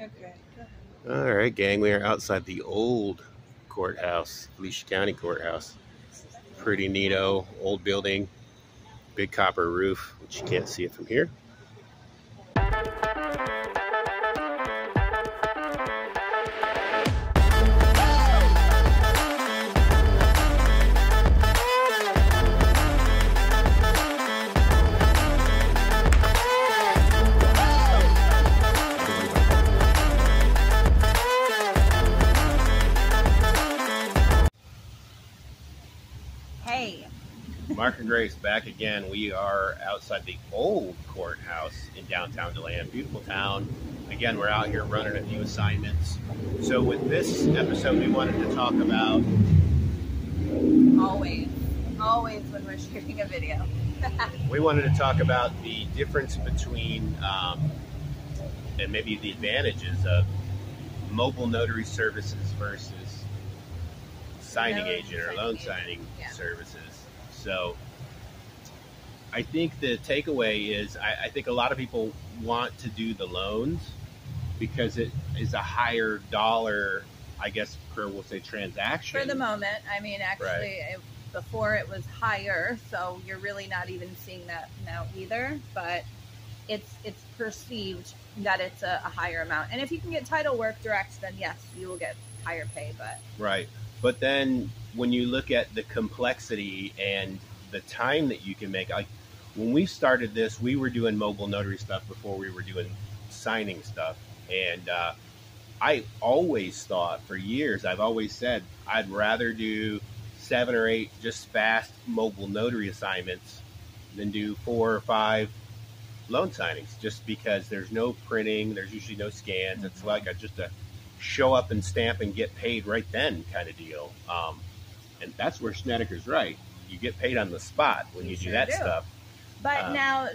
Okay. All right, gang, we are outside the old courthouse, Felicia County Courthouse. Pretty neato, old building, big copper roof, which you can't see it from here. Hey. Mark and Grace back again. We are outside the old courthouse in downtown DeLand. Beautiful town. Again, we're out here running a few assignments. So with this episode, we wanted to talk about... Always when we're shooting a video. We wanted to talk about the difference between, and maybe the advantages of mobile notary services versus signing agent or loan signing services. So I think the takeaway is I think a lot of people want to do the loans because it is a higher dollar, I guess, per, we'll say, transaction. For the moment. I mean, actually, Right. Before it was higher, so you're really not even seeing that now either, but it's perceived that it's a higher amount. And if you can get title work direct, then yes, you will get higher pay. But Right. But then when you look at the complexity and the time that you can make, like when we started this, we were doing mobile notary stuff before we were doing signing stuff. And I always thought for years, I've always said, I'd rather do 7 or 8 just fast mobile notary assignments than do 4 or 5 loan signings, just because there's no printing, there's usually no scans. It's like just a show up and stamp and get paid right then kind of deal. And that's where Snedeker's right. You get paid on the spot when you do that stuff. But now,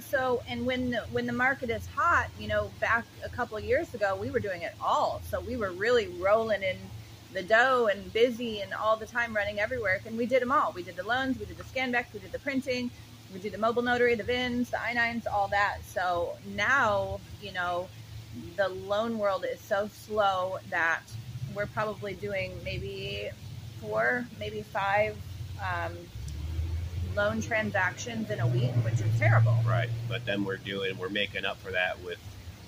and when the market is hot, you know, back a couple of years ago, we were doing it all. So we were really rolling in the dough and busy and all the time running everywhere. And we did them all. We did the loans, we did the scan backs, we did the printing, we did the mobile notary, the VINs, the I-9s, all that. So now, you know, the loan world is so slow that we're probably doing maybe 4, maybe 5 loan transactions in a week, which is terrible. Right. But then we're making up for that with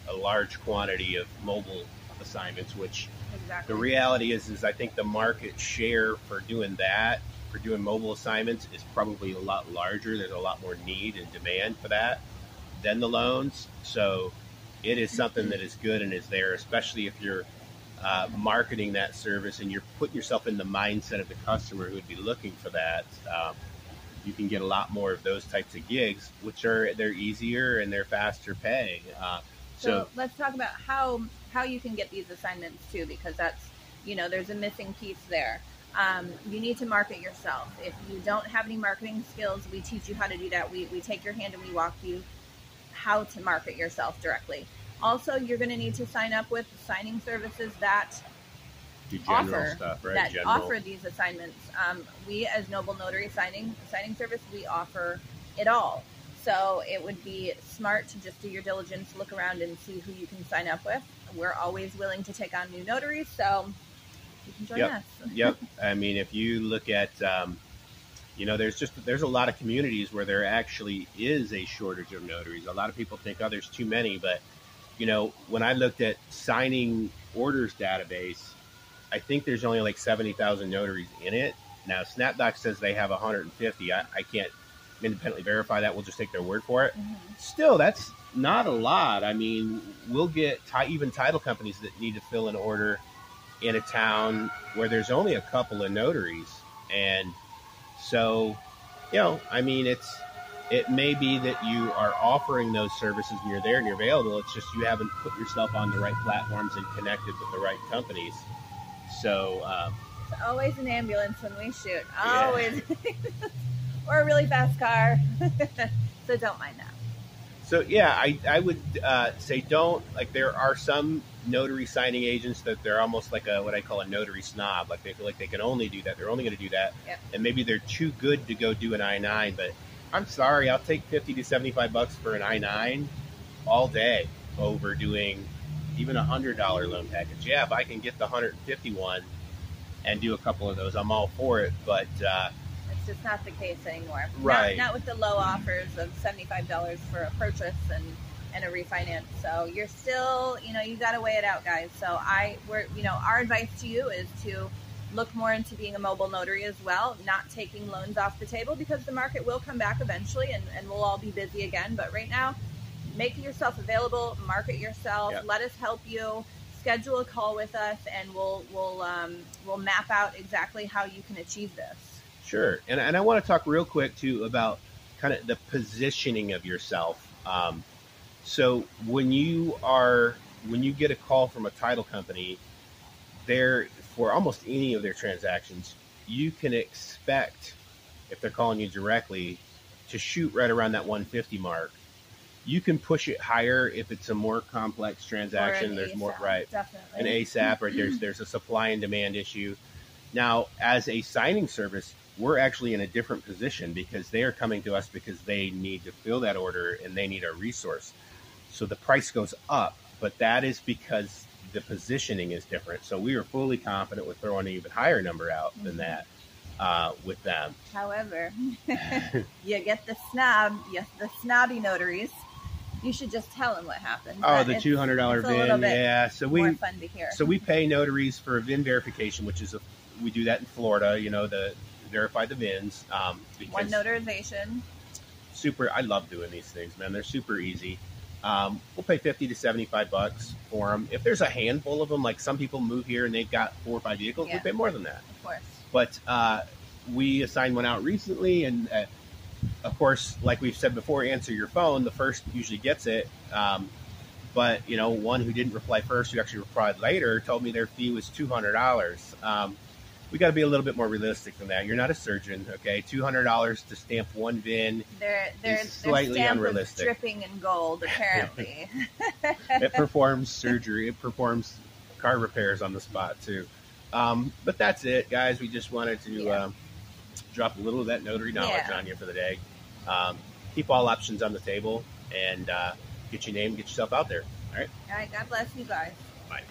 a large quantity of mobile assignments, which the reality is I think the market share for doing that, for doing mobile assignments, is probably a lot larger. There's a lot more need and demand for that than the loans. So it is something that is good and is there, especially if you're marketing that service and you're putting yourself in the mindset of the customer who would be looking for that. You can get a lot more of those types of gigs, which they're easier and they're faster paying. So let's talk about how you can get these assignments too, because that's, you know, there's a missing piece there. You need to market yourself. If you don't have any marketing skills, we teach you how to do that. We take your hand and we walk you how to market yourself directly. Also, you're going to need to sign up with signing services that offer these assignments. We, as Noble Notary signing service, we offer it all. So it would be smart to just do your diligence, look around and see who you can sign up with. We're always willing to take on new notaries, so you can join us. Yep. I mean, if you look at, you know, there's a lot of communities where there actually is a shortage of notaries. A lot of people think, oh, there's too many. But, you know, when I looked at signing orders database, I think there's only like 70,000 notaries in it. Now, SnapDoc says they have 150. I can't independently verify that. We'll just take their word for it. Still, that's not a lot. I mean, we'll get even title companies that need to fill an order in a town where there's only a couple of notaries. And so, you know, I mean, it may be that you are offering those services and you're there and you're available. It's just you haven't put yourself on the right platforms and connected with the right companies. So it's always an ambulance when we shoot. Always. Or a really fast car. So don't mind that. So yeah, I would say don't, like, there are some notary signing agents that they're almost like what I call a notary snob. Like they feel like they can only do that. They're only going to do that. Yep. And maybe they're too good to go do an I-9, but I'm sorry, I'll take $50 to $75 for an I-9 all day over doing even $100 loan package. Yeah, if I can get the 151 and do a couple of those, I'm all for it. But it's just not the case anymore. Right. Not with the low offers of $75 for a purchase and a refinance. So you're still, you got to weigh it out, guys. So our advice to you is to look more into being a mobile notary as well, not taking loans off the table, because the market will come back eventually and we'll all be busy again. But right now, make yourself available, market yourself, Yep. Let us help you, schedule a call with us, and we'll map out exactly how you can achieve this. Sure. And I want to talk real quick too about kind of the positioning of yourself. So when you get a call from a title company, for almost any of their transactions, you can expect, if they're calling you directly, to shoot right around that 150 mark. You can push it higher if it's a more complex transaction. There's ASAP, more, right? Definitely. An ASAP, right? There's a supply and demand issue. Now, as a signing service, we're actually in a different position because they are coming to us because they need to fill that order and they need our resource. So the price goes up, but that is because the positioning is different. So we are fully confident with throwing an even higher number out than that with them. However, you get the snobby notaries. You should just tell them what happened. Oh, the $200 VIN. Yeah. So more fun to hear. So we pay notaries for a VIN verification, which is we do that in Florida, to verify the VINs. One notarization. I love doing these things, man. They're super easy. We'll pay $50 to $75 for them. If there's a handful of them, like some people move here and they've got 4 or 5 vehicles, we pay more than that. Of course. But we assigned one out recently, and of course, like we've said before, answer your phone. The first usually gets it. But one who didn't reply first, who actually replied later, told me their fee was $200. We got to be a little bit more realistic than that. You're not a surgeon, okay? $200 to stamp one VIN is slightly unrealistic. Dripping in gold, apparently. It performs surgery. It performs car repairs on the spot too. But that's it, guys. We just wanted to drop a little of that notary knowledge on you for the day. Keep all options on the table and get your name, get yourself out there. All right. All right. God bless you guys. Bye.